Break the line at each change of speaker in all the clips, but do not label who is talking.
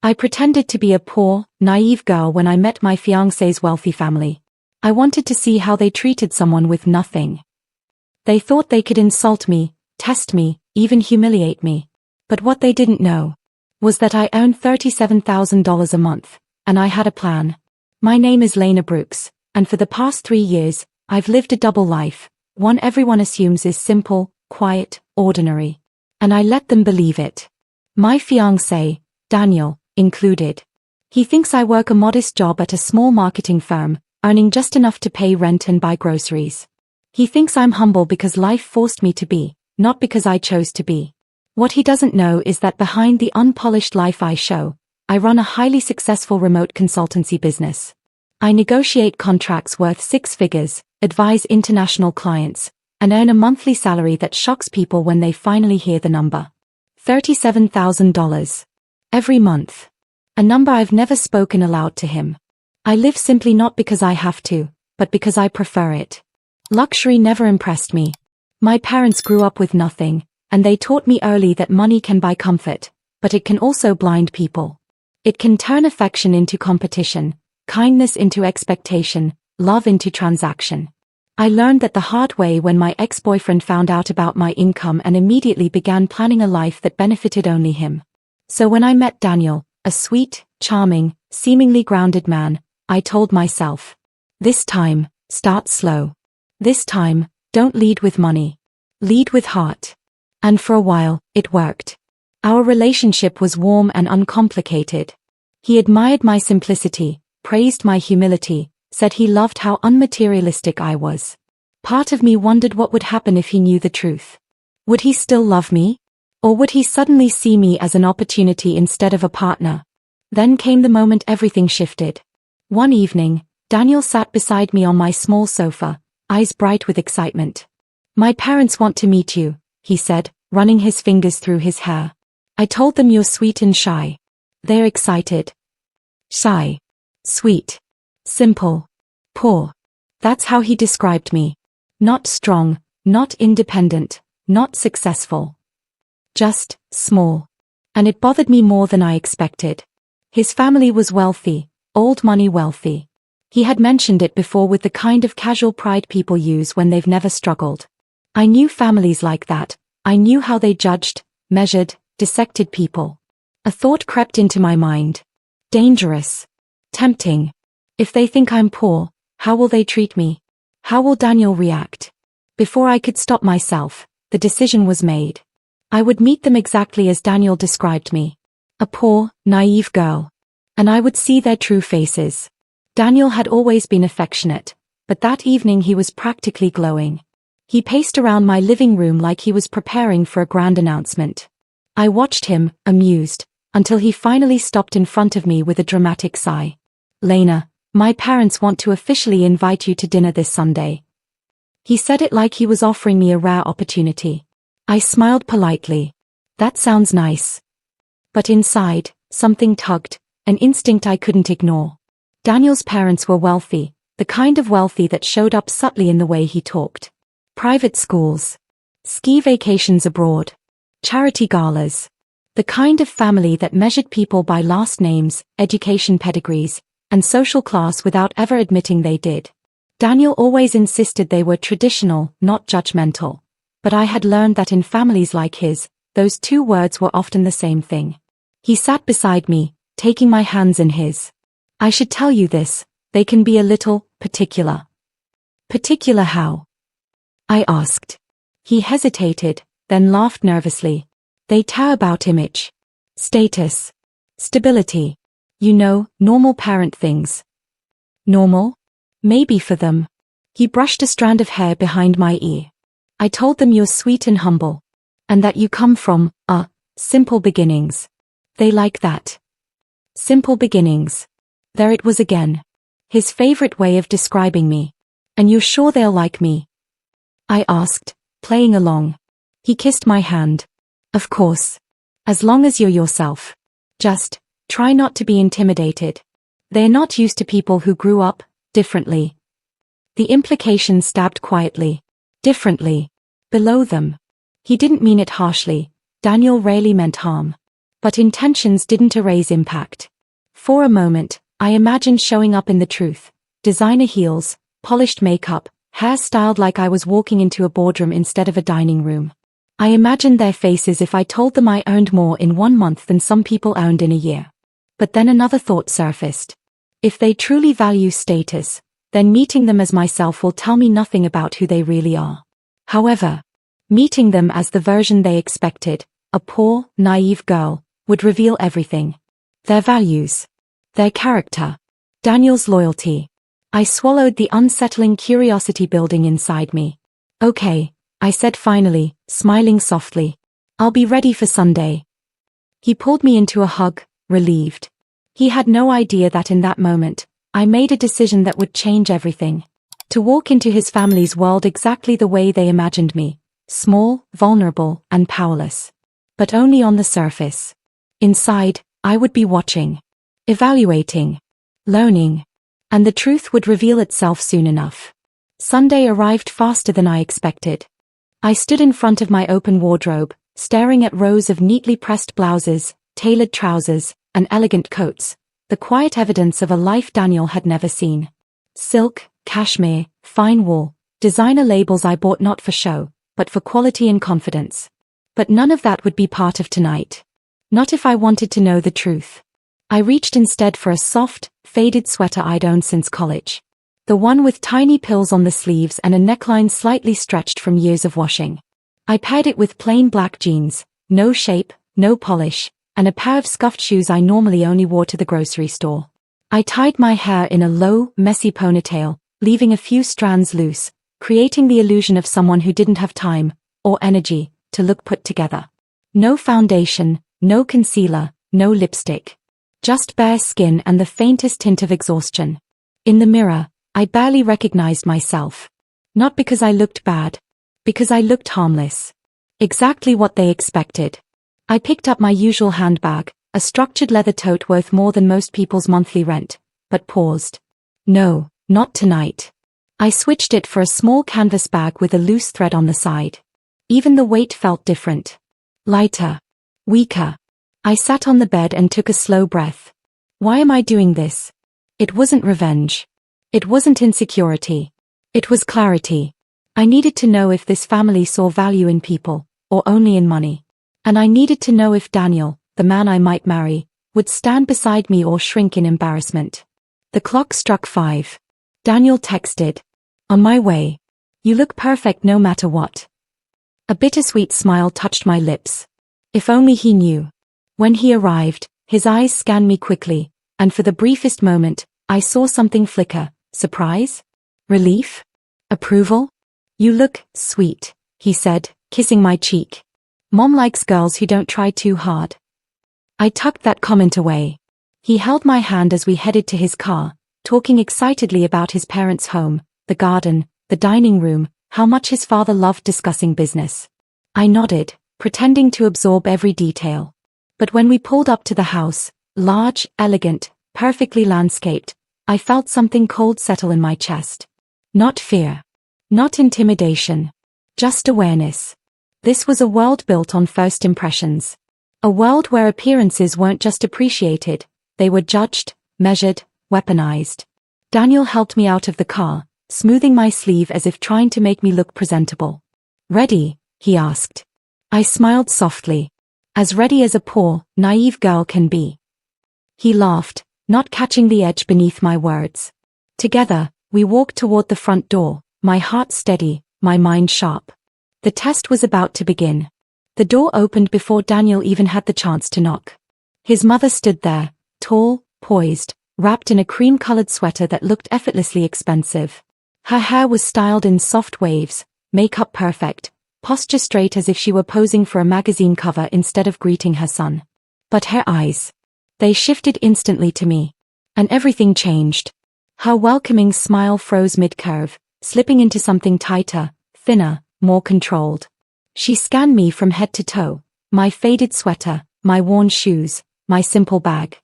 I pretended to be a poor, naive girl when I met my fiancé's wealthy family. I wanted to see how they treated someone with nothing. They thought they could insult me, test me, even humiliate me. But what they didn't know was that I earned $37,000 a month, and I had a plan. My name is Lena Brooks, and for the past 3 years, I've lived a double life, one everyone assumes is simple, quiet, ordinary. And I let them believe it. My fiancé, Daniel, included. He thinks I work a modest job at a small marketing firm, earning just enough to pay rent and buy groceries. He thinks I'm humble because life forced me to be, not because I chose to be. What he doesn't know is that behind the unpolished life I show, I run a highly successful remote consultancy business. I negotiate contracts worth 6 figures, advise international clients, and earn a monthly salary that shocks people when they finally hear the number. $37,000. Every month. A number I've never spoken aloud to him. I live simply not because I have to, but because I prefer it. Luxury never impressed me. My parents grew up with nothing, and they taught me early that money can buy comfort, but it can also blind people. It can turn affection into competition, kindness into expectation, love into transaction. I learned that the hard way when my ex-boyfriend found out about my income and immediately began planning a life that benefited only him. So when I met Daniel, a sweet, charming, seemingly grounded man, I told myself, this time, start slow. This time, don't lead with money. Lead with heart. And for a while, it worked. Our relationship was warm and uncomplicated. He admired my simplicity, praised my humility, said he loved how unmaterialistic I was. Part of me wondered what would happen if he knew the truth. Would he still love me? Or would he suddenly see me as an opportunity instead of a partner? Then came the moment everything shifted. One evening, Daniel sat beside me on my small sofa, eyes bright with excitement. My parents want to meet you, he said, running his fingers through his hair. I told them you're sweet and shy. They're excited. Shy. Sweet. Simple. Poor. That's how he described me. Not strong, not independent, not successful. Just small. And it bothered me more than I expected. His family was wealthy, old money wealthy. He had mentioned it before with the kind of casual pride people use when they've never struggled. I knew families like that. I knew how they judged, measured, dissected people. A thought crept into my mind. Dangerous. Tempting. If they think I'm poor, how will they treat me? How will Daniel react? Before I could stop myself, the decision was made. I would meet them exactly as Daniel described me. A poor, naive girl. And I would see their true faces. Daniel had always been affectionate, but that evening he was practically glowing. He paced around my living room like he was preparing for a grand announcement. I watched him, amused, until he finally stopped in front of me with a dramatic sigh. Lena, my parents want to officially invite you to dinner this Sunday. He said it like he was offering me a rare opportunity. I smiled politely. That sounds nice. But inside, something tugged, an instinct I couldn't ignore. Daniel's parents were wealthy, the kind of wealthy that showed up subtly in the way he talked. Private schools. Ski vacations abroad. Charity galas. The kind of family that measured people by last names, education pedigrees, and social class without ever admitting they did. Daniel always insisted they were traditional, not judgmental. But I had learned that in families like his, those two words were often the same thing. He sat beside me, taking my hands in his. I should tell you this, they can be a little particular. Particular how? I asked. He hesitated, then laughed nervously. They care about image. Status. Stability. You know, normal parent things. Normal? Maybe for them. He brushed a strand of hair behind my ear. I told them you're sweet and humble. And that you come from, simple beginnings. They like that. Simple beginnings. There it was again. His favorite way of describing me. And you're sure they'll like me? I asked, playing along. He kissed my hand. Of course. As long as you're yourself. Just, try not to be intimidated. They're not used to people who grew up differently. The implication stabbed quietly. Differently. Below them. He didn't mean it harshly. Daniel rarely meant harm. But intentions didn't erase impact. For a moment, I imagined showing up in the truth. Designer heels, polished makeup, hair styled like I was walking into a boardroom instead of a dining room. I imagined their faces if I told them I earned more in 1 month than some people earned in a year. But then another thought surfaced. If they truly value status, then meeting them as myself will tell me nothing about who they really are. However, meeting them as the version they expected, a poor, naive girl, would reveal everything. Their values. Their character. Daniel's loyalty. I swallowed the unsettling curiosity building inside me. Okay, I said finally, smiling softly. I'll be ready for Sunday. He pulled me into a hug, relieved. He had no idea that in that moment, I made a decision that would change everything. To walk into his family's world exactly the way they imagined me. Small, vulnerable, and powerless. But only on the surface. Inside, I would be watching. Evaluating. Learning. And the truth would reveal itself soon enough. Sunday arrived faster than I expected. I stood in front of my open wardrobe, staring at rows of neatly pressed blouses, tailored trousers, and elegant coats, the quiet evidence of a life Daniel had never seen. Silk, cashmere, fine wool, designer labels I bought not for show, but for quality and confidence. But none of that would be part of tonight. Not if I wanted to know the truth. I reached instead for a soft, faded sweater I'd owned since college. The one with tiny pills on the sleeves and a neckline slightly stretched from years of washing. I paired it with plain black jeans, no shape, no polish, and a pair of scuffed shoes I normally only wore to the grocery store. I tied my hair in a low, messy ponytail, leaving a few strands loose, creating the illusion of someone who didn't have time, or energy, to look put together. No foundation, no concealer, no lipstick. Just bare skin and the faintest hint of exhaustion. In the mirror, I barely recognized myself. Not because I looked bad. Because I looked harmless. Exactly what they expected. I picked up my usual handbag, a structured leather tote worth more than most people's monthly rent, but paused. No, not tonight. I switched it for a small canvas bag with a loose thread on the side. Even the weight felt different. Lighter. Weaker. I sat on the bed and took a slow breath. Why am I doing this? It wasn't revenge. It wasn't insecurity. It was clarity. I needed to know if this family saw value in people, or only in money. And I needed to know if Daniel, the man I might marry, would stand beside me or shrink in embarrassment. The clock struck 5. Daniel texted. On my way. You look perfect no matter what. A bittersweet smile touched my lips. If only he knew. When he arrived, his eyes scanned me quickly, and for the briefest moment, I saw something flicker. Surprise? Relief? Approval? You look sweet, he said, kissing my cheek. Mom likes girls who don't try too hard. I tucked that comment away. He held my hand as we headed to his car, talking excitedly about his parents' home, the garden, the dining room, how much his father loved discussing business. I nodded, pretending to absorb every detail. But when we pulled up to the house, large, elegant, perfectly landscaped, I felt something cold settle in my chest. Not fear. Not intimidation. Just awareness. This was a world built on first impressions. A world where appearances weren't just appreciated, they were judged, measured, weaponized. Daniel helped me out of the car, smoothing my sleeve as if trying to make me look presentable. Ready? He asked. I smiled softly. As ready as a poor, naive girl can be. He laughed, not catching the edge beneath my words. Together, we walked toward the front door, my heart steady, my mind sharp. The test was about to begin. The door opened before Daniel even had the chance to knock. His mother stood there, tall, poised, wrapped in a cream-colored sweater that looked effortlessly expensive. Her hair was styled in soft waves, makeup perfect, posture straight as if she were posing for a magazine cover instead of greeting her son. But her eyes. They shifted instantly to me. And everything changed. Her welcoming smile froze mid-curve, slipping into something tighter, thinner, more controlled. She scanned me from head to toe, my faded sweater, my worn shoes, my simple bag.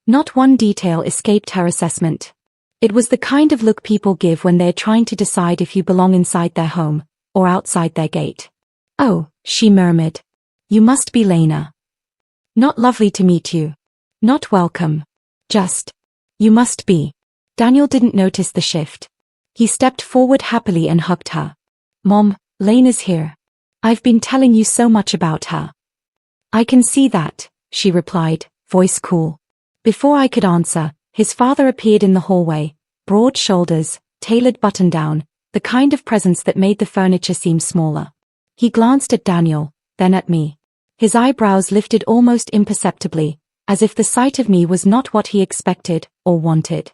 Not one detail escaped her assessment. It was the kind of look people give when they're trying to decide if you belong inside their home, or outside their gate. Oh, she murmured. You must be Lena. Not lovely to meet you. Not welcome. Just. You must be. Daniel didn't notice the shift. He stepped forward happily and hugged her. Mom, Lena's here. I've been telling you so much about her. I can see that, she replied, voice cool. Before I could answer, his father appeared in the hallway, broad shoulders, tailored button-down, the kind of presence that made the furniture seem smaller. He glanced at Daniel, then at me. His eyebrows lifted almost imperceptibly, as if the sight of me was not what he expected or wanted.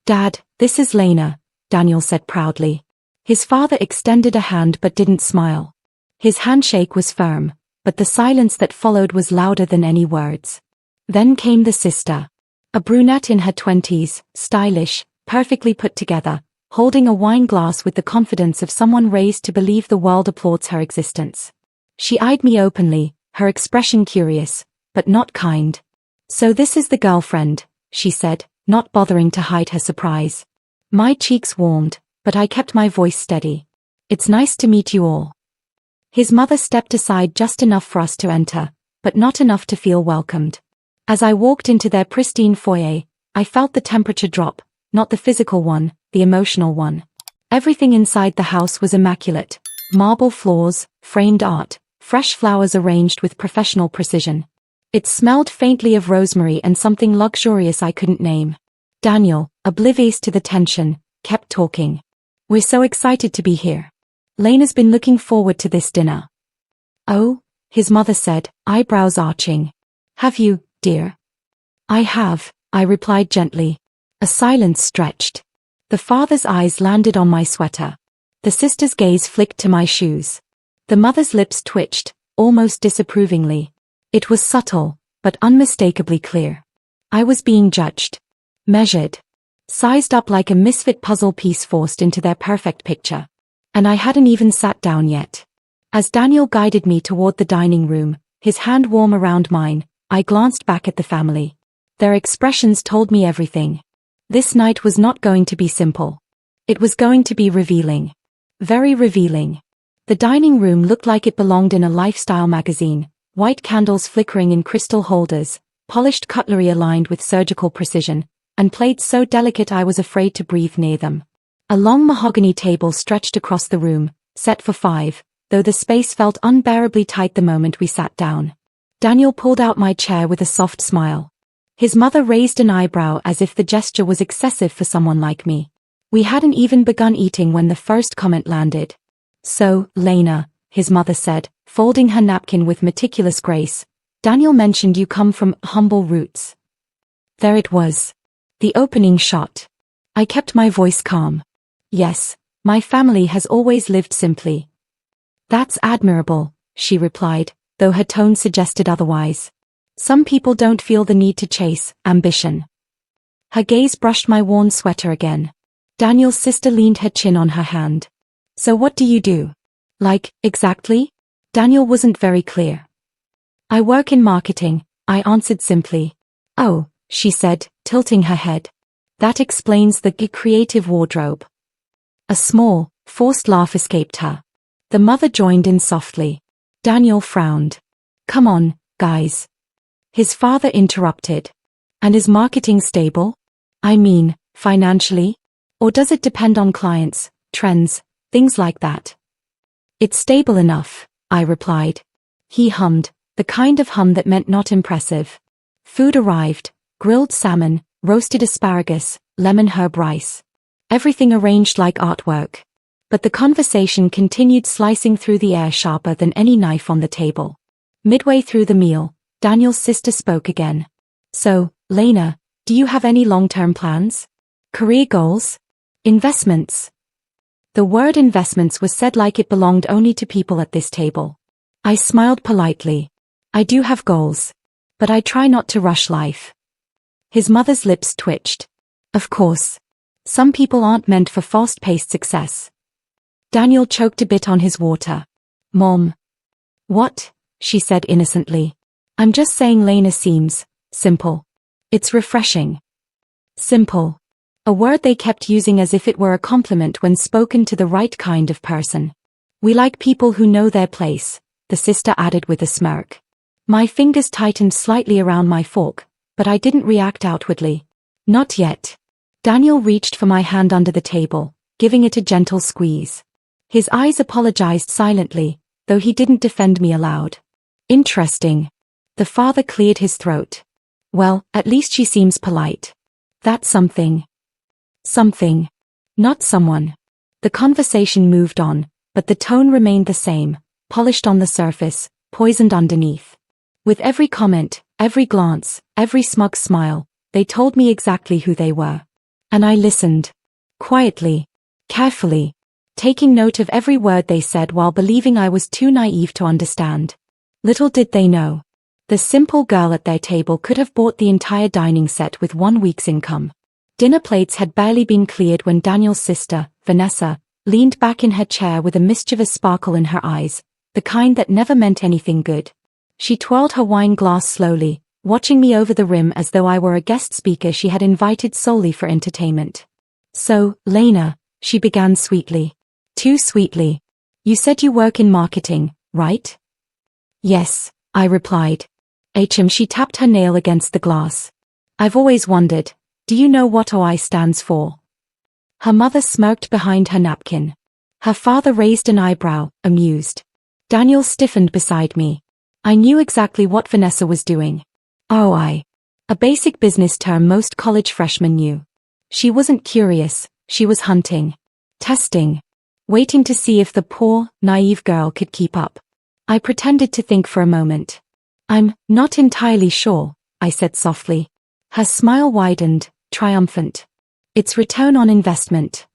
Dad, this is Lena, Daniel said proudly. His father extended a hand but didn't smile. His handshake was firm, but the silence that followed was louder than any words. Then came the sister. A brunette in her 20s, stylish, perfectly put together, holding a wine glass with the confidence of someone raised to believe the world applauds her existence. She eyed me openly, her expression curious, but not kind. So this is the girlfriend, she said, not bothering to hide her surprise. My cheeks warmed, but I kept my voice steady. It's nice to meet you all. His mother stepped aside just enough for us to enter, but not enough to feel welcomed. As I walked into their pristine foyer, I felt the temperature drop, not the physical one, the emotional one. Everything inside the house was immaculate. Marble floors, framed art, fresh flowers arranged with professional precision. It smelled faintly of rosemary and something luxurious I couldn't name. Daniel, oblivious to the tension, kept talking. We're so excited to be here. Lena's been looking forward to this dinner. Oh, his mother said, eyebrows arching. Have you, dear? I have, I replied gently. A silence stretched. The father's eyes landed on my sweater. The sister's gaze flicked to my shoes. The mother's lips twitched, almost disapprovingly. It was subtle, but unmistakably clear. I was being judged. Measured. Sized up like a misfit puzzle piece forced into their perfect picture. And I hadn't even sat down yet. As Daniel guided me toward the dining room, his hand warm around mine, I glanced back at the family. Their expressions told me everything. This night was not going to be simple. It was going to be revealing. Very revealing. The dining room looked like it belonged in a lifestyle magazine, white candles flickering in crystal holders, polished cutlery aligned with surgical precision, and plates so delicate I was afraid to breathe near them. A long mahogany table stretched across the room, set for 5, though the space felt unbearably tight the moment we sat down. Daniel pulled out my chair with a soft smile. His mother raised an eyebrow as if the gesture was excessive for someone like me. We hadn't even begun eating when the first comment landed. So, Lena, his mother said, folding her napkin with meticulous grace, Daniel mentioned you come from humble roots. There it was. The opening shot. I kept my voice calm. Yes, my family has always lived simply. That's admirable, she replied, though her tone suggested otherwise. Some people don't feel the need to chase ambition. Her gaze brushed my worn sweater again. Daniel's sister leaned her chin on her hand. So what do you do? Like, exactly? Daniel wasn't very clear. I work in marketing, I answered simply. Oh, she said, tilting her head. That explains the creative wardrobe. A small, forced laugh escaped her. The mother joined in softly. Daniel frowned. Come on, guys. His father interrupted. And is marketing stable? I mean, financially? Or does it depend on clients, trends, things like that? It's stable enough, I replied. He hummed, the kind of hum that meant not impressive. Food arrived, grilled salmon, roasted asparagus, lemon herb rice. Everything arranged like artwork. But the conversation continued, slicing through the air sharper than any knife on the table. Midway through the meal, Daniel's sister spoke again. So, Lena, do you have any long-term plans? Career goals? Investments? The word investments was said like it belonged only to people at this table. I smiled politely. I do have goals. But I try not to rush life. His mother's lips twitched. Of course. Some people aren't meant for fast-paced success. Daniel choked a bit on his water. Mom. What? She said innocently. I'm just saying Lena seems simple. It's refreshing. Simple. A word they kept using as if it were a compliment when spoken to the right kind of person. We like people who know their place, the sister added with a smirk. My fingers tightened slightly around my fork, but I didn't react outwardly. Not yet. Daniel reached for my hand under the table, giving it a gentle squeeze. His eyes apologized silently, though he didn't defend me aloud. Interesting. The father cleared his throat. Well, at least she seems polite. That's something. Something. Not someone. The conversation moved on, but the tone remained the same, polished on the surface, poisoned underneath. With every comment, every glance, every smug smile, they told me exactly who they were. And I listened. Quietly. Carefully. Taking note of every word they said while believing I was too naive to understand. Little did they know. The simple girl at their table could have bought the entire dining set with 1 week's income. Dinner plates had barely been cleared when Daniel's sister, Vanessa, leaned back in her chair with a mischievous sparkle in her eyes, the kind that never meant anything good. She twirled her wine glass slowly, watching me over the rim as though I were a guest speaker she had invited solely for entertainment. So, Lena, she began sweetly. Too sweetly. You said you work in marketing, right? Yes, I replied. She tapped her nail against the glass. I've always wondered, do you know what OI stands for? Her mother smirked behind her napkin. Her father raised an eyebrow, amused. Daniel stiffened beside me. I knew exactly what Vanessa was doing. OI. A basic business term most college freshmen knew. She wasn't curious, she was hunting. Testing. Waiting to see if the poor, naive girl could keep up. I pretended to think for a moment. I'm not entirely sure, I said softly. Her smile widened, triumphant. It's return on investment.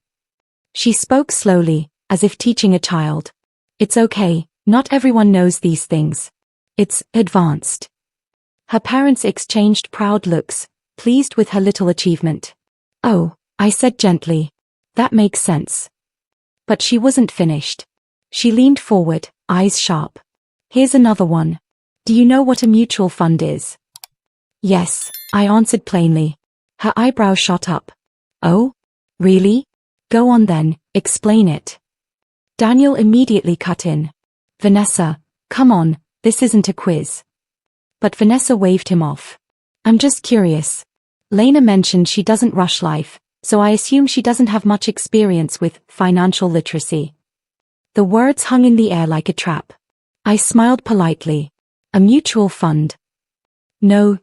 She spoke slowly, as if teaching a child. It's okay, not everyone knows these things. It's advanced. Her parents exchanged proud looks, pleased with her little achievement. Oh, I said gently. That makes sense. But she wasn't finished. She leaned forward, eyes sharp. Here's another one. Do you know what a mutual fund is? Yes, I answered plainly. Her eyebrow shot up. Oh? Really? Go on then, explain it. Daniel immediately cut in. Vanessa, come on, this isn't a quiz. But Vanessa waved him off. I'm just curious. Lena mentioned she doesn't rush life, so I assume she doesn't have much experience with financial literacy. The words hung in the air like a trap. I smiled politely. A mutual fund. No,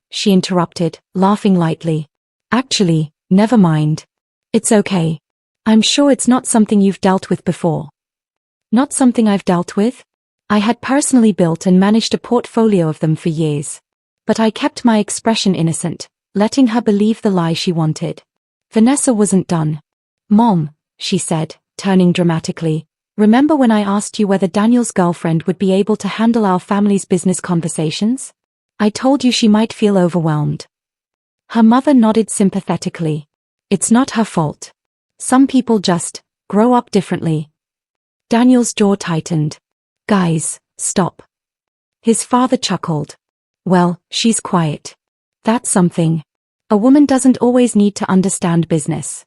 she interrupted, laughing lightly. Actually, never mind. It's okay. I'm sure it's not something you've dealt with before. Not something I've dealt with? I had personally built and managed a portfolio of them for years. But I kept my expression innocent, letting her believe the lie she wanted. Vanessa wasn't done. Mom, she said, turning dramatically. Remember when I asked you whether Daniel's girlfriend would be able to handle our family's business conversations? I told you she might feel overwhelmed. Her mother nodded sympathetically. It's not her fault. Some people just grow up differently. Daniel's jaw tightened. Guys, stop. His father chuckled. Well, she's quiet. That's something. A woman doesn't always need to understand business.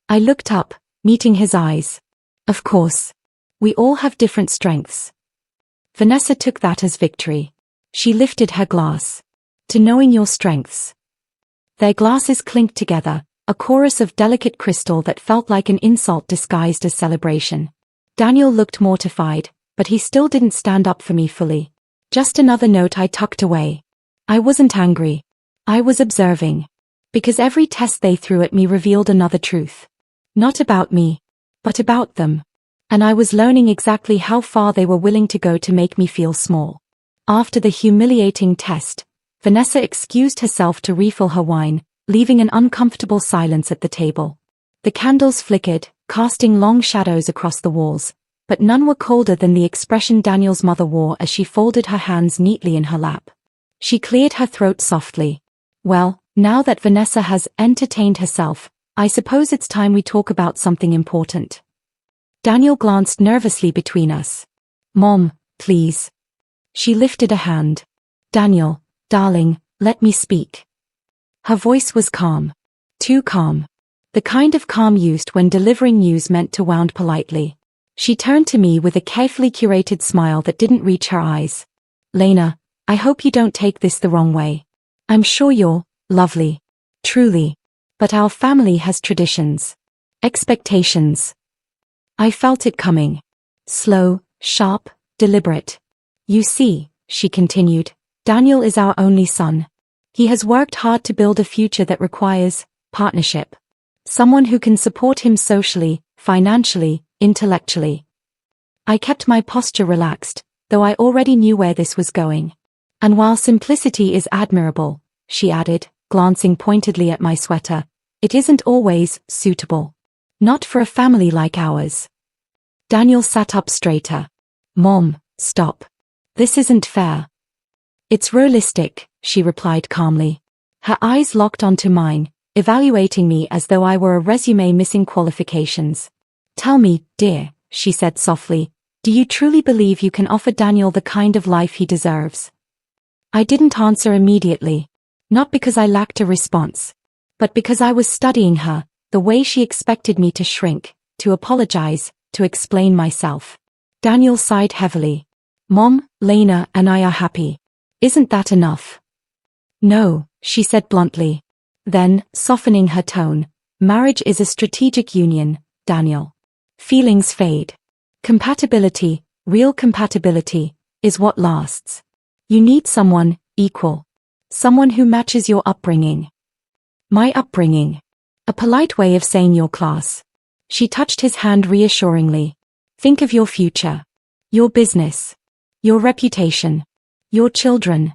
I looked up, meeting his eyes. Of course. We all have different strengths. Vanessa took that as victory. She lifted her glass. To knowing your strengths. Their glasses clinked together, a chorus of delicate crystal that felt like an insult disguised as celebration. Daniel looked mortified, but he still didn't stand up for me fully. Just another note I tucked away. I wasn't angry. I was observing. Because every test they threw at me revealed another truth. Not about me. But about them. And I was learning exactly how far they were willing to go to make me feel small. After the humiliating test, Vanessa excused herself to refill her wine, leaving an uncomfortable silence at the table. The candles flickered, casting long shadows across the walls, but none were colder than the expression Daniel's mother wore as she folded her hands neatly in her lap. She cleared her throat softly. Well, now that Vanessa has entertained herself, I suppose it's time we talk about something important. Daniel glanced nervously between us. Mom, please. She lifted a hand. Daniel, darling, let me speak. Her voice was calm. Too calm. The kind of calm used when delivering news meant to wound politely. She turned to me with a carefully curated smile that didn't reach her eyes. Lena, I hope you don't take this the wrong way. I'm sure you're lovely. Truly. But our family has traditions. Expectations. I felt it coming. Slow, sharp, deliberate. You see, she continued, Daniel is our only son. He has worked hard to build a future that requires partnership. Someone who can support him socially, financially, intellectually. I kept my posture relaxed, though I already knew where this was going. And while simplicity is admirable, she added, glancing pointedly at my sweater, it isn't always suitable. Not for a family like ours. Daniel sat up straighter. Mom, stop. This isn't fair. It's realistic, she replied calmly. Her eyes locked onto mine, evaluating me as though I were a resume missing qualifications. Tell me, dear, she said softly, do you truly believe you can offer Daniel the kind of life he deserves? I didn't answer immediately. Not because I lacked a response, but because I was studying her, the way she expected me to shrink, to apologize, to explain myself. Daniel sighed heavily. Mom, Lena and I are happy. Isn't that enough? No, she said bluntly. Then, softening her tone, marriage is a strategic union, Daniel. Feelings fade. Compatibility, real compatibility, is what lasts. You need someone equal. Someone who matches your upbringing. My upbringing. A polite way of saying your class. She touched his hand reassuringly. Think of your future. Your business. Your reputation. Your children.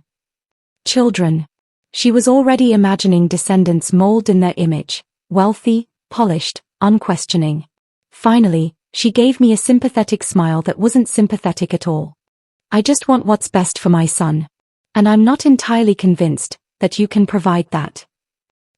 Children. She was already imagining descendants mold in their image, wealthy, polished, unquestioning. Finally, she gave me a sympathetic smile that wasn't sympathetic at all. I just want what's best for my son. And I'm not entirely convinced that you can provide that.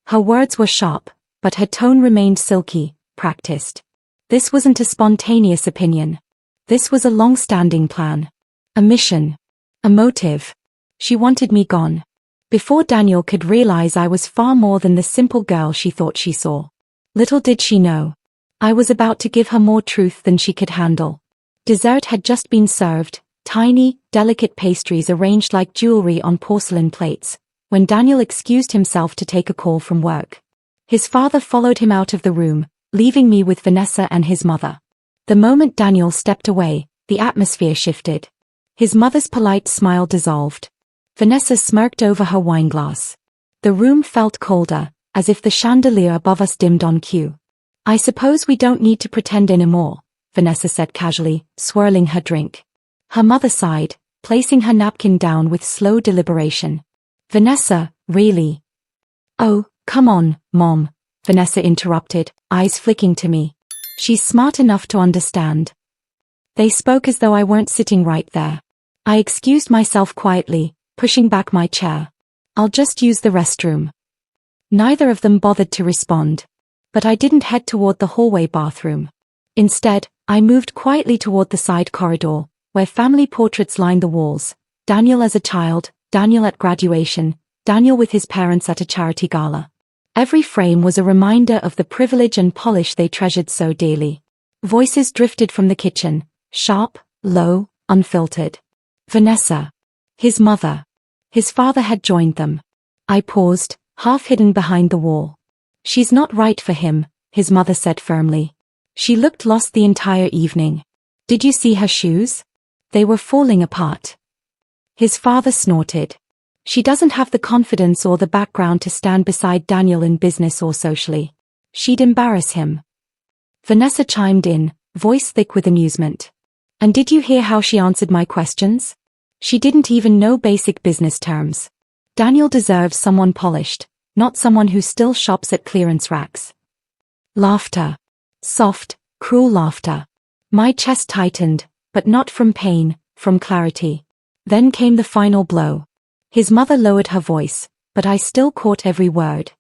Her words were sharp, but her tone remained silky, practiced. This wasn't a spontaneous opinion. This was a long-standing plan. A mission. A motive. She wanted me gone. Before Daniel could realize I was far more than the simple girl she thought she saw. Little did she know. I was about to give her more truth than she could handle. Dessert had just been served, tiny, delicate pastries arranged like jewelry on porcelain plates, when Daniel excused himself to take a call from work. His father followed him out of the room, leaving me with Vanessa and his mother. The moment Daniel stepped away, the atmosphere shifted. His mother's polite smile dissolved. Vanessa smirked over her wineglass. The room felt colder, as if the chandelier above us dimmed on cue. I suppose we don't need to pretend anymore, Vanessa said casually, swirling her drink. Her mother sighed, placing her napkin down with slow deliberation. Vanessa, really? Oh, come on, Mom, Vanessa interrupted, eyes flicking to me. She's smart enough to understand. They spoke as though I weren't sitting right there. I excused myself quietly, pushing back my chair. I'll just use the restroom. Neither of them bothered to respond. But I didn't head toward the hallway bathroom. Instead, I moved quietly toward the side corridor, where family portraits lined the walls. Daniel as a child, Daniel at graduation, Daniel with his parents at a charity gala. Every frame was a reminder of the privilege and polish they treasured so dearly. Voices drifted from the kitchen, sharp, low, unfiltered. Vanessa. His mother. His father had joined them. I paused, half hidden behind the wall. She's not right for him, his mother said firmly. She looked lost the entire evening. Did you see her shoes? They were falling apart. His father snorted. She doesn't have the confidence or the background to stand beside Daniel in business or socially. She'd embarrass him. Vanessa chimed in, voice thick with amusement. And did you hear how she answered my questions? She didn't even know basic business terms. Daniel deserves someone polished, not someone who still shops at clearance racks. Laughter. Soft, cruel laughter. My chest tightened, but not from pain, from clarity. Then came the final blow. His mother lowered her voice, but I still caught every word.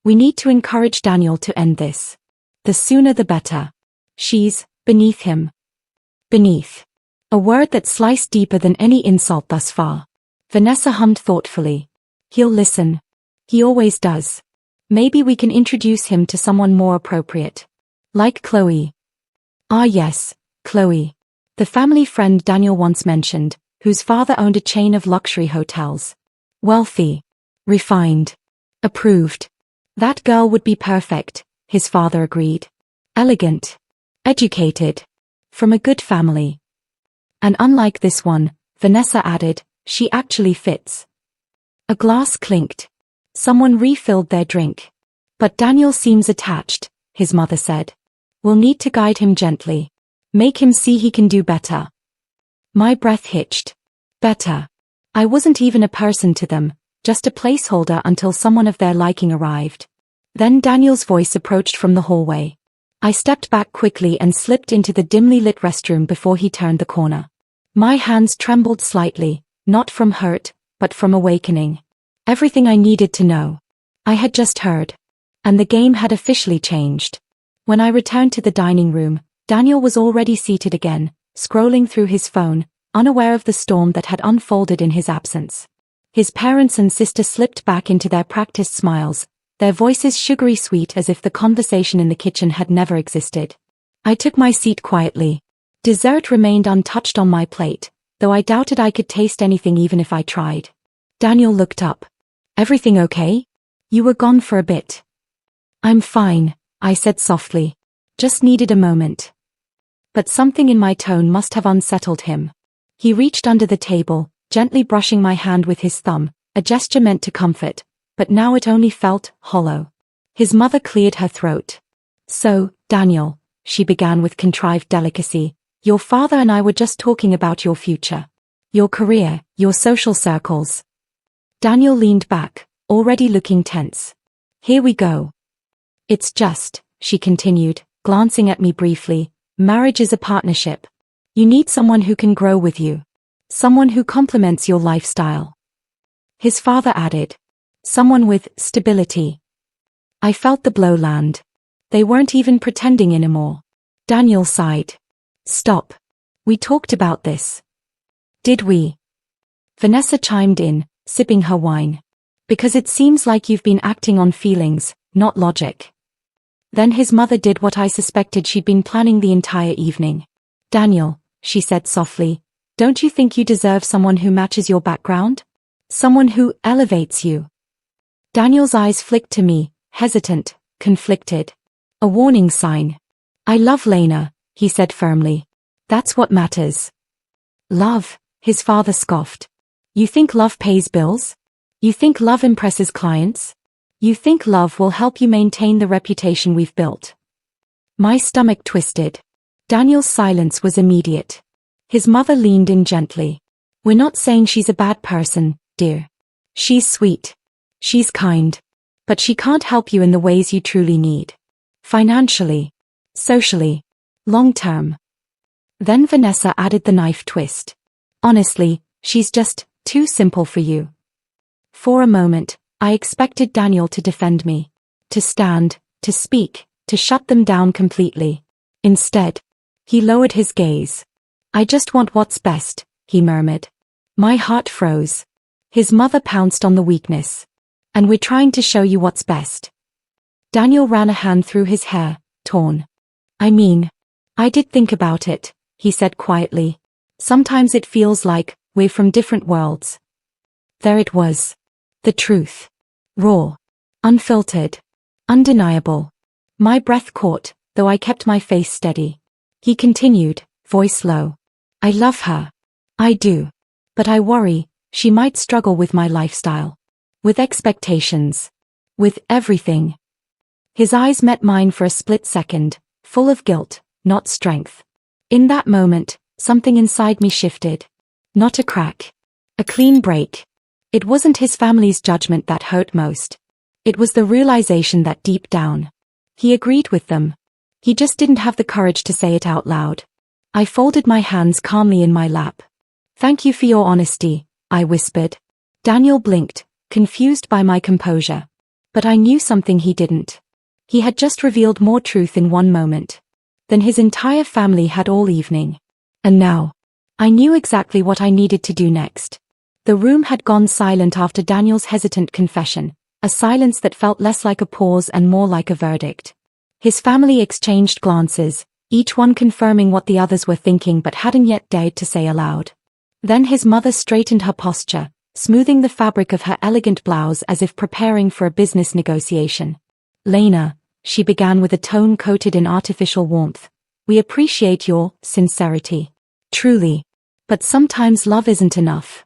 We need to encourage Daniel to end this. The sooner the better. She's beneath him. Beneath. A word that sliced deeper than any insult thus far. Vanessa hummed thoughtfully. He'll listen. He always does. Maybe we can introduce him to someone more appropriate. Like Chloe. Ah yes, Chloe. The family friend Daniel once mentioned, whose father owned a chain of luxury hotels. Wealthy. Refined. Approved. That girl would be perfect, his father agreed. Elegant. Educated. From a good family. And unlike this one, Vanessa added, she actually fits. A glass clinked. Someone refilled their drink. But Daniel seems attached, his mother said. We'll need to guide him gently. Make him see he can do better. My breath hitched. Better. I wasn't even a person to them, just a placeholder until someone of their liking arrived. Then Daniel's voice approached from the hallway. I stepped back quickly and slipped into the dimly lit restroom before he turned the corner. My hands trembled slightly, not from hurt, but from awakening. Everything I needed to know. I had just heard. And the game had officially changed. When I returned to the dining room, Daniel was already seated again, scrolling through his phone, unaware of the storm that had unfolded in his absence. His parents and sister slipped back into their practiced smiles, their voices sugary sweet as if the conversation in the kitchen had never existed. I took my seat quietly. Dessert remained untouched on my plate, though I doubted I could taste anything even if I tried. Daniel looked up. Everything okay? You were gone for a bit. I'm fine, I said softly. Just needed a moment. But something in my tone must have unsettled him. He reached under the table, gently brushing my hand with his thumb, a gesture meant to comfort, but now it only felt hollow. His mother cleared her throat. So, Daniel, she began with contrived delicacy, your father and I were just talking about your future. Your career, your social circles. Daniel leaned back, already looking tense. Here we go. It's just, she continued, glancing at me briefly, marriage is a partnership. You need someone who can grow with you. Someone who complements your lifestyle. His father added. Someone with stability. I felt the blow land. They weren't even pretending anymore. Daniel sighed. Stop. We talked about this. Did we? Vanessa chimed in, sipping her wine. Because it seems like you've been acting on feelings, not logic. Then his mother did what I suspected she'd been planning the entire evening. Daniel, she said softly, don't you think you deserve someone who matches your background? Someone who elevates you. Daniel's eyes flicked to me, hesitant, conflicted. A warning sign. I love Lena, he said firmly. That's what matters. Love, his father scoffed. You think love pays bills? You think love impresses clients? You think love will help you maintain the reputation we've built? My stomach twisted. Daniel's silence was immediate. His mother leaned in gently. We're not saying she's a bad person, dear. She's sweet. She's kind. But she can't help you in the ways you truly need. Financially. Socially. Long-term. Then Vanessa added the knife twist. Honestly, she's just too simple for you. For a moment, I expected Daniel to defend me. To stand, to speak, to shut them down completely. Instead, he lowered his gaze. I just want what's best, he murmured. My heart froze. His mother pounced on the weakness. And we're trying to show you what's best. Daniel ran a hand through his hair, torn. I mean, I did think about it, he said quietly. Sometimes it feels like we're from different worlds. There it was. The truth. Raw. Unfiltered. Undeniable. My breath caught, though I kept my face steady. He continued, voice low. I love her. I do. But I worry, she might struggle with my lifestyle. With expectations. With everything. His eyes met mine for a split second, full of guilt, not strength. In that moment, something inside me shifted. Not a crack. A clean break. It wasn't his family's judgment that hurt most. It was the realization that deep down, he agreed with them. He just didn't have the courage to say it out loud. I folded my hands calmly in my lap. Thank you for your honesty, I whispered. Daniel blinked, confused by my composure. But I knew something he didn't. He had just revealed more truth in one moment than his entire family had all evening. And now, I knew exactly what I needed to do next. The room had gone silent after Daniel's hesitant confession, a silence that felt less like a pause and more like a verdict. His family exchanged glances, each one confirming what the others were thinking but hadn't yet dared to say aloud. Then his mother straightened her posture, smoothing the fabric of her elegant blouse as if preparing for a business negotiation. Lena, she began with a tone coated in artificial warmth, we appreciate your sincerity. Truly. But sometimes love isn't enough.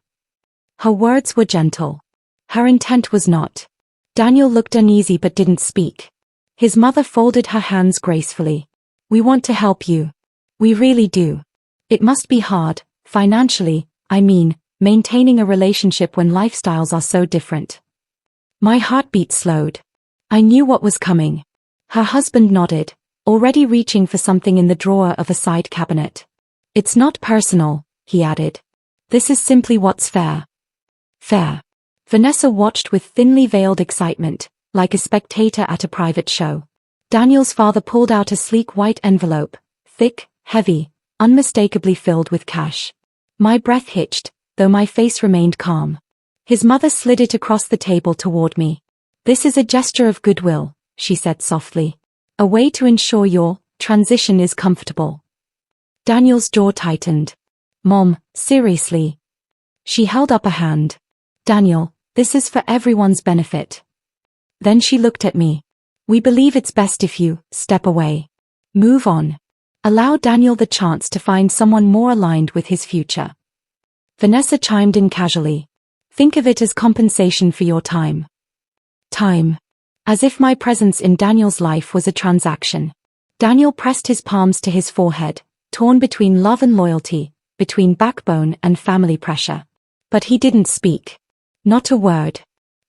Her words were gentle. Her intent was not. Daniel looked uneasy but didn't speak. His mother folded her hands gracefully. We want to help you. We really do. It must be hard, financially, maintaining a relationship when lifestyles are so different. My heartbeat slowed. I knew what was coming. Her husband nodded, already reaching for something in the drawer of a side cabinet. It's not personal, he added. This is simply what's fair. Fair. Vanessa watched with thinly veiled excitement, like a spectator at a private show. Daniel's father pulled out a sleek white envelope, thick, heavy, unmistakably filled with cash. My breath hitched, though my face remained calm. His mother slid it across the table toward me. This is a gesture of goodwill, she said softly. A way to ensure your transition is comfortable. Daniel's jaw tightened. Mom, seriously? She held up a hand. Daniel, this is for everyone's benefit. Then she looked at me. We believe it's best if you step away. Move on. Allow Daniel the chance to find someone more aligned with his future. Vanessa chimed in casually. Think of it as compensation for your time. Time. As if my presence in Daniel's life was a transaction. Daniel pressed his palms to his forehead, torn between love and loyalty, between backbone and family pressure. But he didn't speak. Not a word.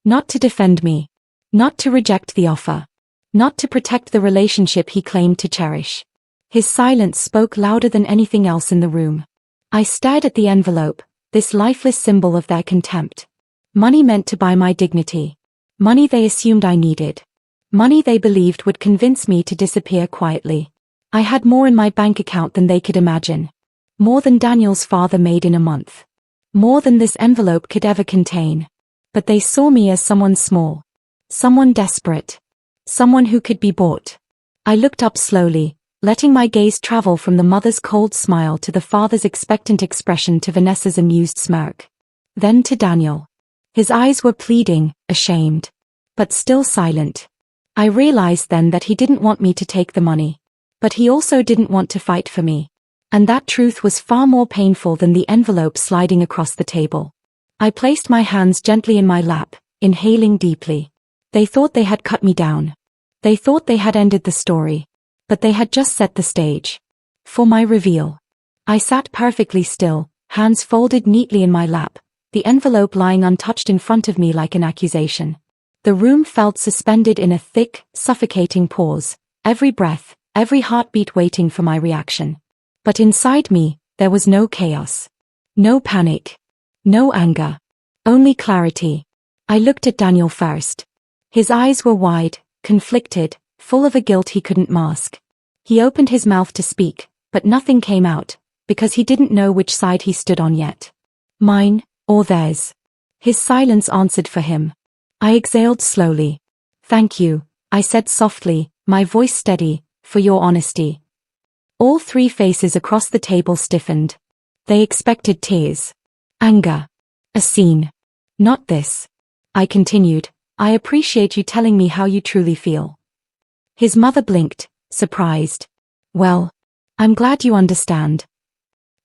Not to defend me. Not to reject the offer. Not to protect the relationship he claimed to cherish. His silence spoke louder than anything else in the room. I stared at the envelope, this lifeless symbol of their contempt. Money meant to buy my dignity. Money they assumed I needed. Money they believed would convince me to disappear quietly. I had more in my bank account than they could imagine. More than Daniel's father made in a month. More than this envelope could ever contain. But they saw me as someone small. Someone desperate. Someone who could be bought. I looked up slowly, letting my gaze travel from the mother's cold smile to the father's expectant expression to Vanessa's amused smirk. Then to Daniel. His eyes were pleading, ashamed. But still silent. I realized then that he didn't want me to take the money. But he also didn't want to fight for me. And that truth was far more painful than the envelope sliding across the table. I placed my hands gently in my lap, inhaling deeply. They thought they had cut me down. They thought they had ended the story. But they had just set the stage. For my reveal. I sat perfectly still, hands folded neatly in my lap, the envelope lying untouched in front of me like an accusation. The room felt suspended in a thick, suffocating pause, every breath, every heartbeat waiting for my reaction. But inside me, there was no chaos. No panic. No anger. Only clarity. I looked at Daniel first. His eyes were wide, conflicted, full of a guilt he couldn't mask. He opened his mouth to speak, but nothing came out, because he didn't know which side he stood on yet. Mine, or theirs. His silence answered for him. I exhaled slowly. Thank you, I said softly, my voice steady, for your honesty. All three faces across the table stiffened. They expected tears. Anger. A scene. Not this. I continued. I appreciate you telling me how you truly feel. His mother blinked, surprised. Well, I'm glad you understand.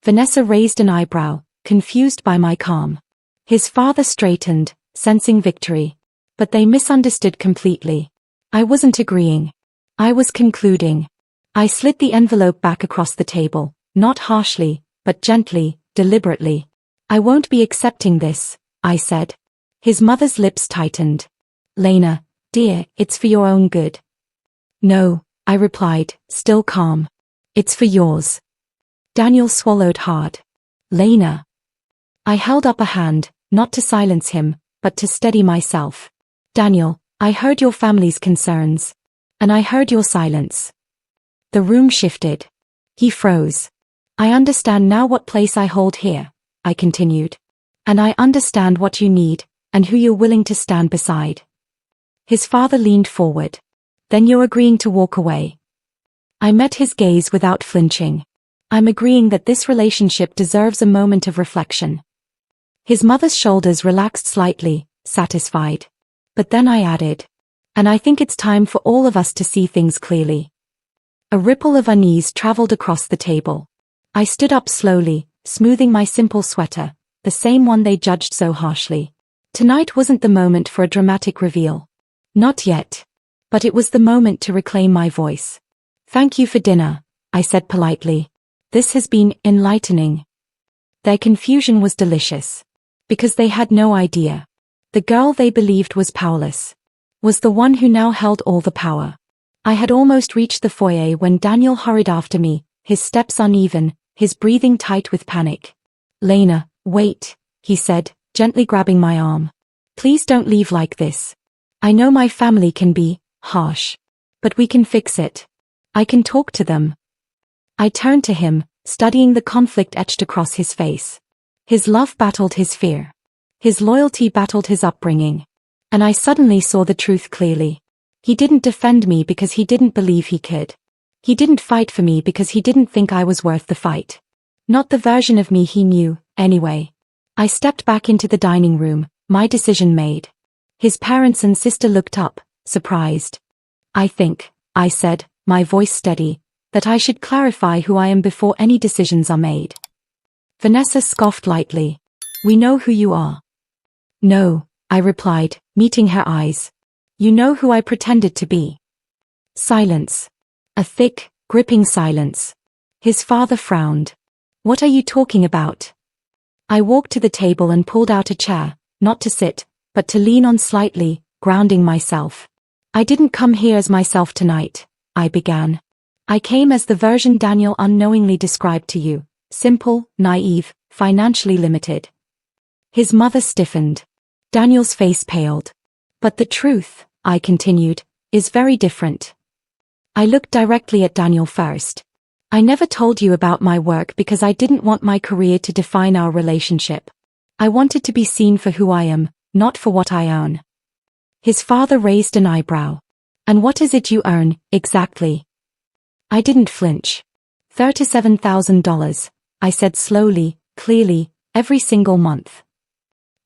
Vanessa raised an eyebrow, confused by my calm. His father straightened, sensing victory. But they misunderstood completely. I wasn't agreeing. I was concluding. I slid the envelope back across the table, not harshly, but gently, deliberately. I won't be accepting this, I said. His mother's lips tightened. Lena, dear, it's for your own good. No, I replied, still calm. It's for yours. Daniel swallowed hard. Lena. I held up a hand, not to silence him, but to steady myself. Daniel, I heard your family's concerns. And I heard your silence. The room shifted. He froze. I understand now what place I hold here, I continued. And I understand what you need, and who you're willing to stand beside. His father leaned forward. Then you're agreeing to walk away. I met his gaze without flinching. I'm agreeing that this relationship deserves a moment of reflection. His mother's shoulders relaxed slightly, satisfied. But then I added, and I think it's time for all of us to see things clearly. A ripple of unease traveled across the table. I stood up slowly, smoothing my simple sweater, the same one they judged so harshly. Tonight wasn't the moment for a dramatic reveal. Not yet. But it was the moment to reclaim my voice. Thank you for dinner, I said politely. This has been enlightening. Their confusion was delicious. Because they had no idea. The girl they believed was powerless. Was the one who now held all the power. I had almost reached the foyer when Daniel hurried after me, his steps uneven, his breathing tight with panic. Lena, wait, he said, gently grabbing my arm. Please don't leave like this. I know my family can be harsh. But we can fix it. I can talk to them. I turned to him, studying the conflict etched across his face. His love battled his fear. His loyalty battled his upbringing. And I suddenly saw the truth clearly. He didn't defend me because he didn't believe he could. He didn't fight for me because he didn't think I was worth the fight. Not the version of me he knew, anyway. I stepped back into the dining room, my decision made. His parents and sister looked up, surprised. I think, I said, my voice steady, that I should clarify who I am before any decisions are made. Vanessa scoffed lightly. We know who you are. No, I replied, meeting her eyes. You know who I pretended to be. Silence. A thick, gripping silence. His father frowned. What are you talking about? I walked to the table and pulled out a chair, not to sit, but to lean on slightly, grounding myself. I didn't come here as myself tonight, I began. I came as the version Daniel unknowingly described to you, simple, naive, financially limited. His mother stiffened. Daniel's face paled. But the truth, I continued, is very different. I looked directly at Daniel first. I never told you about my work because I didn't want my career to define our relationship. I wanted to be seen for who I am, not for what I earn. His father raised an eyebrow. And what is it you earn, exactly? I didn't flinch. $37,000, I said slowly, clearly, every single month.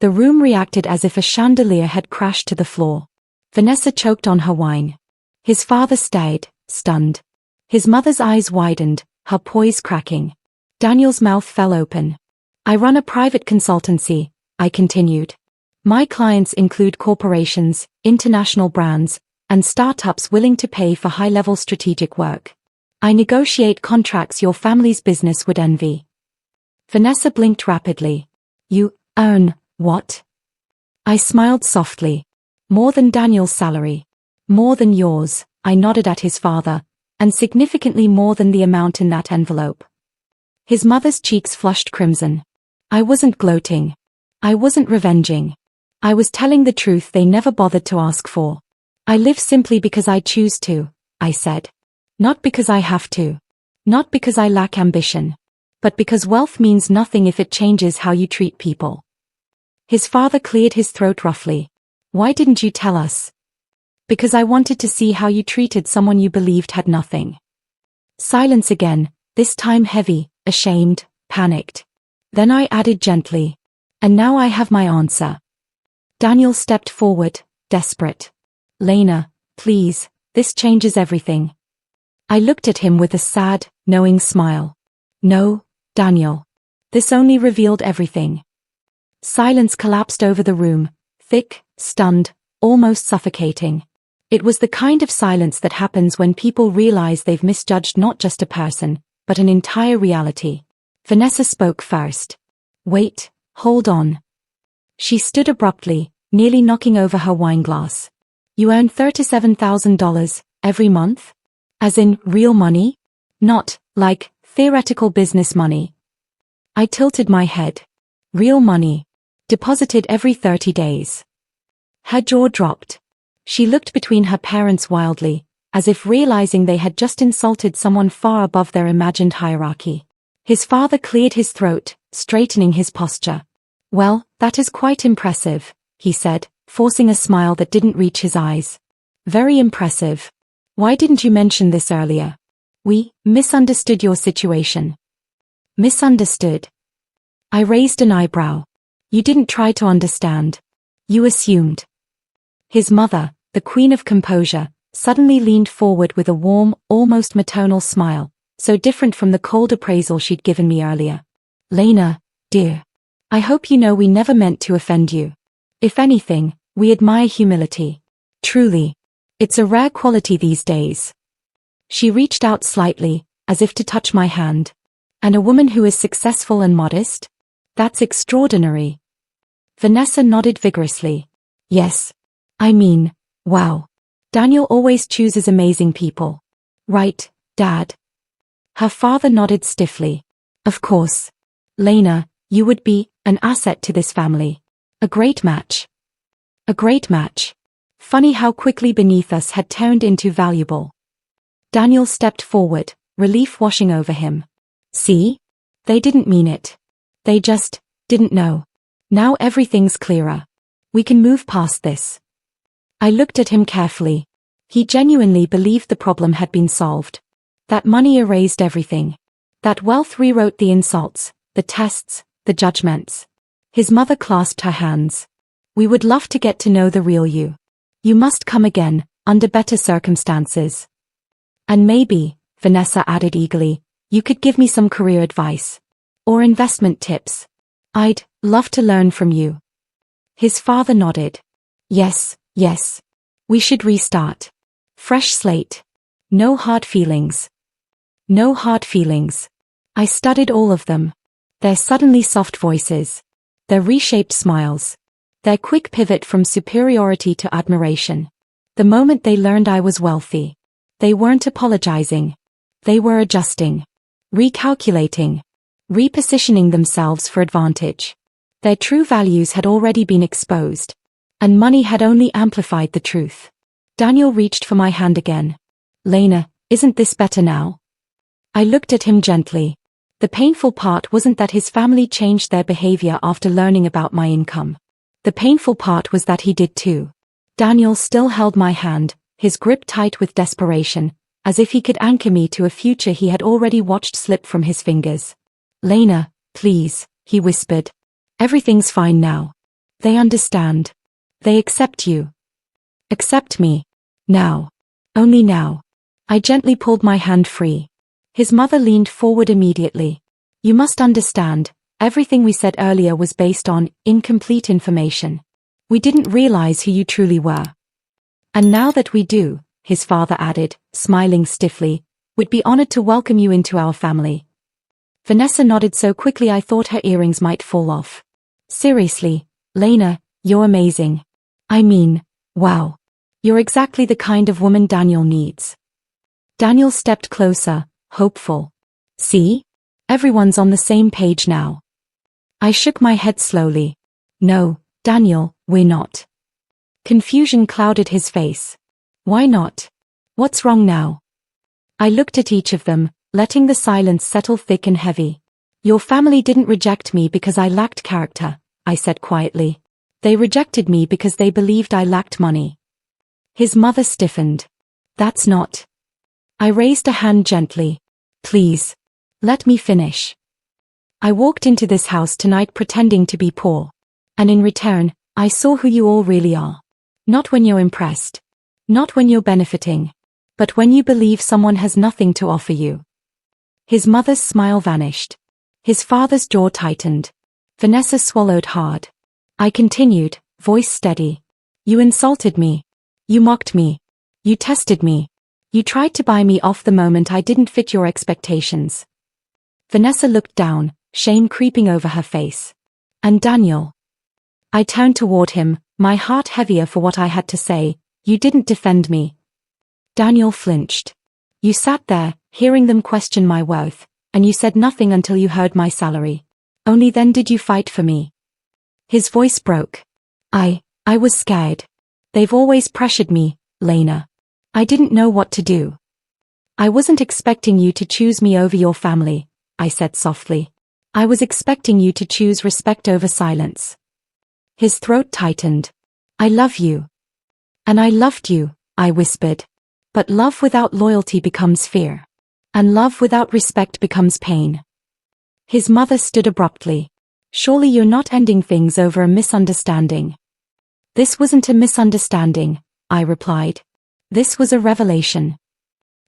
The room reacted as if a chandelier had crashed to the floor. Vanessa choked on her wine. His father stared, stunned. His mother's eyes widened, her poise cracking. Daniel's mouth fell open. I run a private consultancy, I continued. My clients include corporations, international brands, and startups willing to pay for high-level strategic work. I negotiate contracts your family's business would envy. Vanessa blinked rapidly. You earn what? I smiled softly. More than Daniel's salary. More than yours, I nodded at his father, and significantly more than the amount in that envelope. His mother's cheeks flushed crimson. I wasn't gloating. I wasn't revenging. I was telling the truth they never bothered to ask for. I live simply because I choose to, I said. Not because I have to. Not because I lack ambition. But because wealth means nothing if it changes how you treat people. His father cleared his throat roughly. Why didn't you tell us? Because I wanted to see how you treated someone you believed had nothing. Silence again, this time heavy, ashamed, panicked. Then I added gently. And now I have my answer. Daniel stepped forward, desperate. Lena, please, this changes everything. I looked at him with a sad, knowing smile. No, Daniel. This only revealed everything. Silence collapsed over the room, thick, stunned, almost suffocating. It was the kind of silence that happens when people realize they've misjudged not just a person, but an entire reality. Vanessa spoke first. Wait, hold on. She stood abruptly, nearly knocking over her wine glass. You earn $37,000 every month? As in real money? Not, like, theoretical business money. I tilted my head. Real money. Deposited every 30 days. Her jaw dropped. She looked between her parents wildly, as if realizing they had just insulted someone far above their imagined hierarchy. His father cleared his throat, straightening his posture. Well, that is quite impressive, he said, forcing a smile that didn't reach his eyes. Very impressive. Why didn't you mention this earlier? We misunderstood your situation. Misunderstood. I raised an eyebrow. You didn't try to understand. You assumed. His mother, the queen of composure, suddenly leaned forward with a warm, almost maternal smile, so different from the cold appraisal she'd given me earlier. Lena, dear. I hope you know we never meant to offend you. If anything, we admire humility. Truly. It's a rare quality these days. She reached out slightly, as if to touch my hand. And a woman who is successful and modest? That's extraordinary. Vanessa nodded vigorously. Yes. I mean, wow. Daniel always chooses amazing people. Right, Dad? Her father nodded stiffly. Of course. Lena, you would be an asset to this family. A great match. A great match. Funny how quickly beneath us had turned into valuable. Daniel stepped forward, relief washing over him. See? They didn't mean it. They just didn't know. Now everything's clearer. We can move past this. I looked at him carefully. He genuinely believed the problem had been solved. That money erased everything. That wealth rewrote the insults, the tests, the judgments. His mother clasped her hands. We would love to get to know the real you. You must come again, under better circumstances. And maybe, Vanessa added eagerly, you could give me some career advice. Or investment tips. I'd love to learn from you. His father nodded. Yes. We should restart. Fresh slate. No hard feelings. No hard feelings. I studied all of them. Their suddenly soft voices. Their reshaped smiles. Their quick pivot from superiority to admiration. The moment they learned I was wealthy. They weren't apologizing. They were adjusting. Recalculating. Repositioning themselves for advantage. Their true values had already been exposed. And money had only amplified the truth. Daniel reached for my hand again. Lena, isn't this better now? I looked at him gently. The painful part wasn't that his family changed their behavior after learning about my income. The painful part was that he did too. Daniel still held my hand, his grip tight with desperation, as if he could anchor me to a future he had already watched slip from his fingers. Lena, please, he whispered. Everything's fine now. They understand. They accept you. Accept me. Now. Only now. I gently pulled my hand free. His mother leaned forward immediately. You must understand, everything we said earlier was based on incomplete information. We didn't realize who you truly were. And now that we do, his father added, smiling stiffly, we'd be honored to welcome you into our family. Vanessa nodded so quickly I thought her earrings might fall off. Seriously, Lena, you're amazing. I mean, wow. You're exactly the kind of woman Daniel needs. Daniel stepped closer, hopeful. See? Everyone's on the same page now. I shook my head slowly. No, Daniel, we're not. Confusion clouded his face. Why not? What's wrong now? I looked at each of them, letting the silence settle thick and heavy. Your family didn't reject me because I lacked character, I said quietly. They rejected me because they believed I lacked money. His mother stiffened. That's not. I raised a hand gently. Please. Let me finish. I walked into this house tonight pretending to be poor. And in return, I saw who you all really are. Not when you're impressed. Not when you're benefiting. But when you believe someone has nothing to offer you. His mother's smile vanished. His father's jaw tightened. Vanessa swallowed hard. I continued, voice steady. You insulted me. You mocked me. You tested me. You tried to buy me off the moment I didn't fit your expectations. Vanessa looked down, shame creeping over her face. And Daniel. I turned toward him, my heart heavier for what I had to say. You didn't defend me. Daniel flinched. You sat there, hearing them question my worth, and you said nothing until you heard my salary. Only then did you fight for me. His voice broke. I was scared. They've always pressured me, Lena. I didn't know what to do. I wasn't expecting you to choose me over your family, I said softly. I was expecting you to choose respect over silence. His throat tightened. I love you. And I loved you, I whispered. But love without loyalty becomes fear. And love without respect becomes pain. His mother stood abruptly. Surely you're not ending things over a misunderstanding. This wasn't a misunderstanding, I replied. This was a revelation.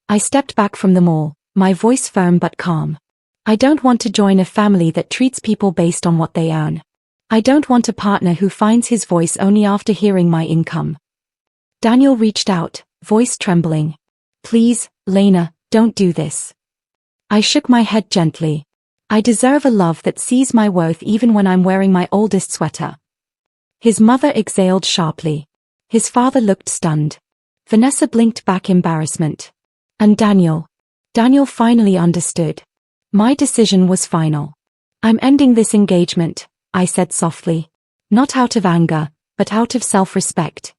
I stepped back from them all, my voice firm but calm. I don't want to join a family that treats people based on what they earn. I don't want a partner who finds his voice only after hearing my income. Daniel reached out, voice trembling. Please, Lena, don't do this. I shook my head gently. I deserve a love that sees my worth even when I'm wearing my oldest sweater. His mother exhaled sharply. His father looked stunned. Vanessa blinked back embarrassment. And Daniel finally understood. My decision was final. I'm ending this engagement, I said softly. Not out of anger, but out of self-respect.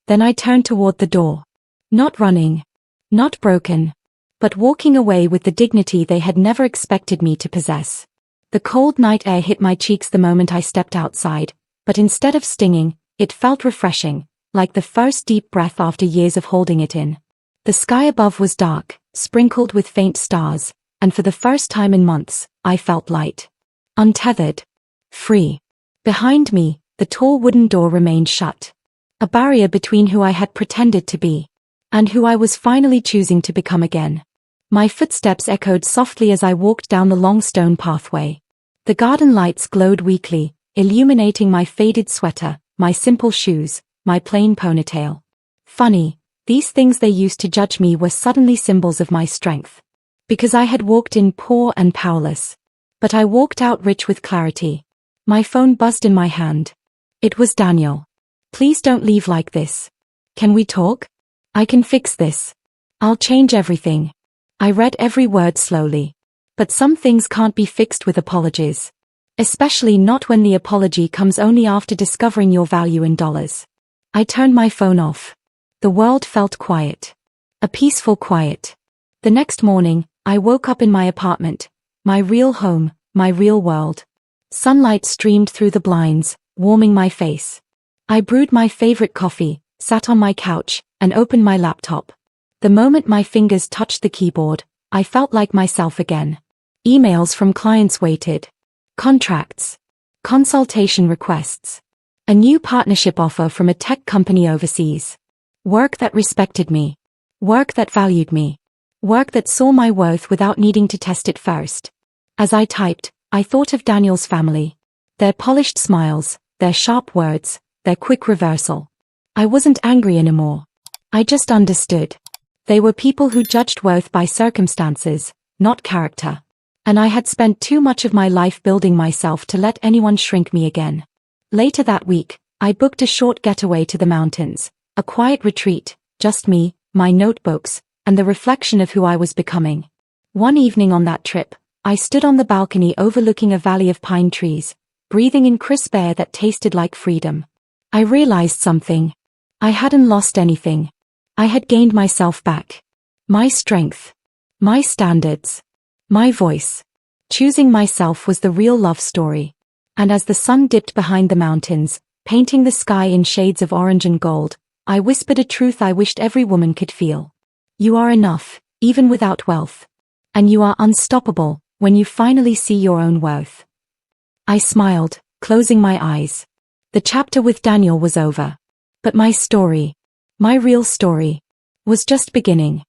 Then I turned toward the door. Not running. Not broken. But walking away with the dignity they had never expected me to possess. The cold night air hit my cheeks the moment I stepped outside, but instead of stinging, it felt refreshing, like the first deep breath after years of holding it in. The sky above was dark, sprinkled with faint stars, and for the first time in months, I felt light. Untethered. Free. Behind me, the tall wooden door remained shut. A barrier between who I had pretended to be, and who I was finally choosing to become again. My footsteps echoed softly as I walked down the long stone pathway. The garden lights glowed weakly, illuminating my faded sweater, my simple shoes, my plain ponytail. Funny, these things they used to judge me were suddenly symbols of my strength. Because I had walked in poor and powerless. But I walked out rich with clarity. My phone buzzed in my hand. It was Daniel. Please don't leave like this. Can we talk? I can fix this. I'll change everything. I read every word slowly. But some things can't be fixed with apologies. Especially not when the apology comes only after discovering your value in dollars. I turned my phone off. The world felt quiet. A peaceful quiet. The next morning, I woke up in my apartment, my real home, my real world. Sunlight streamed through the blinds, warming my face. I brewed my favorite coffee, sat on my couch, and opened my laptop. The moment my fingers touched the keyboard, I felt like myself again. Emails from clients waited. Contracts. Consultation requests. A new partnership offer from a tech company overseas. Work that respected me. Work that valued me. Work that saw my worth without needing to test it first. As I typed, I thought of Daniel's family. Their polished smiles, their sharp words, their quick reversal. I wasn't angry anymore. I just understood. They were people who judged worth by circumstances, not character. And I had spent too much of my life building myself to let anyone shrink me again. Later that week, I booked a short getaway to the mountains, a quiet retreat, just me, my notebooks, and the reflection of who I was becoming. One evening on that trip, I stood on the balcony overlooking a valley of pine trees, breathing in crisp air that tasted like freedom. I realized something. I hadn't lost anything. I had gained myself back. My strength. My standards. My voice. Choosing myself was the real love story. And as the sun dipped behind the mountains, painting the sky in shades of orange and gold, I whispered a truth I wished every woman could feel. You are enough, even without wealth. And you are unstoppable, when you finally see your own worth. I smiled, closing my eyes. The chapter with Daniel was over. But my story, my real story, was just beginning.